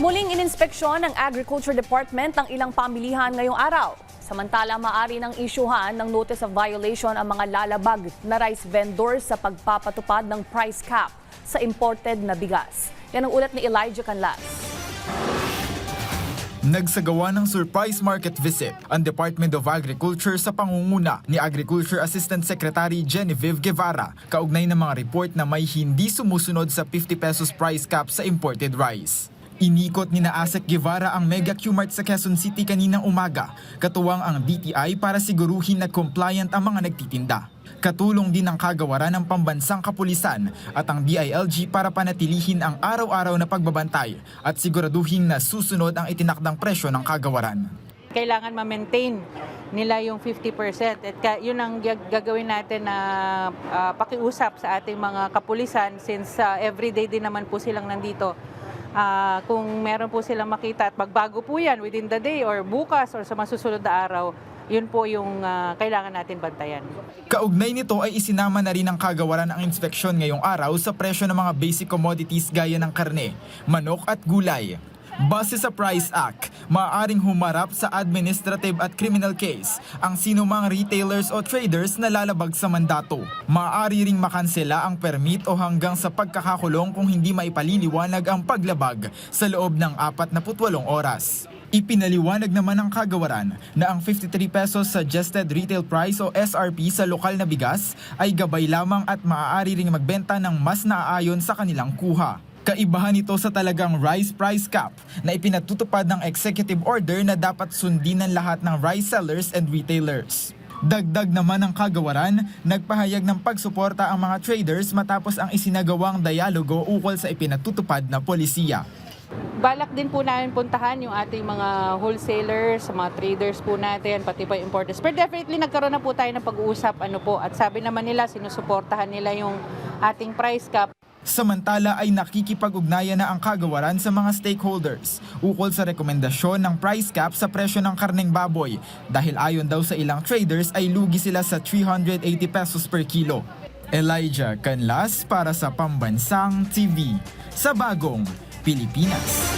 Muling ininspeksyon ng Agriculture Department ang ilang pamilihan ngayong araw. Samantala, maaari ng isyuhan ng notice of violation ang mga lalabag na rice vendors sa pagpapatupad ng price cap sa imported na bigas. Yan ang ulat ni Elijah Canlas. Nagsagawa ng surprise market visit ang Department of Agriculture sa pangunguna ni Agriculture Assistant Secretary Genevieve Guevara kaugnay ng mga report na may hindi sumusunod sa 50 pesos price cap sa imported rice. Inikot ni Asek Guevara ang Mega Q-Mart sa Quezon City kaninang umaga, katuwang ang DTI para siguruhin na compliant ang mga nagtitinda. Katulong din ang kagawaran ng pambansang kapulisan at ang DILG para panatilihin ang araw-araw na pagbabantay at siguraduhin na susunod ang itinakdang presyo ng kagawaran. Kailangan ma-maintain nila yung 50% at yun ang gagawin natin na pakiusap sa ating mga kapulisan since everyday din naman po silang nandito. Kung meron po silang makita at magbago po yan within the day or bukas or sa masusunod na araw, yun po yung kailangan natin bantayan. Kaugnay nito ay isinama na rin ng kagawaran ang inspeksyon ngayong araw sa presyo ng mga basic commodities gaya ng karne, manok at gulay. Base sa Price Act, maaaring humarap sa administrative at criminal case ang sinumang retailers o traders na lalabag sa mandato. Maaari ring makansela ang permit o hanggang sa pagkakakulong kung hindi maipaliliwanag ang paglabag sa loob ng 48 oras. Ipinaliwanag naman ng kagawaran na ang 53 pesos suggested retail price o SRP sa lokal na bigas ay gabay lamang at maaari ring magbenta ng mas naaayon sa kanilang kuha. Kaibahan ito sa talagang rice price cap na ipinatutupad ng executive order na dapat sundin ng lahat ng rice sellers and retailers. Dagdag naman ng kagawaran, nagpahayag ng pagsuporta ang mga traders matapos ang isinagawang dialogo ukol sa ipinatutupad na polisiya. Balak din po namin puntahan yung ating mga wholesalers, mga traders po natin, pati pa importers. Pero definitely nagkaroon na po tayo ng pag-uusap at sabi naman nila sinusuportahan nila yung ating price cap. Samantala ay nakikipag-ugnayan na ang kagawaran sa mga stakeholders ukol sa rekomendasyon ng price cap sa presyo ng karneng baboy dahil ayon daw sa ilang traders ay lugi sila sa 380 pesos per kilo. Elijah Canlas para sa Pambansang TV sa Bagong Pilipinas.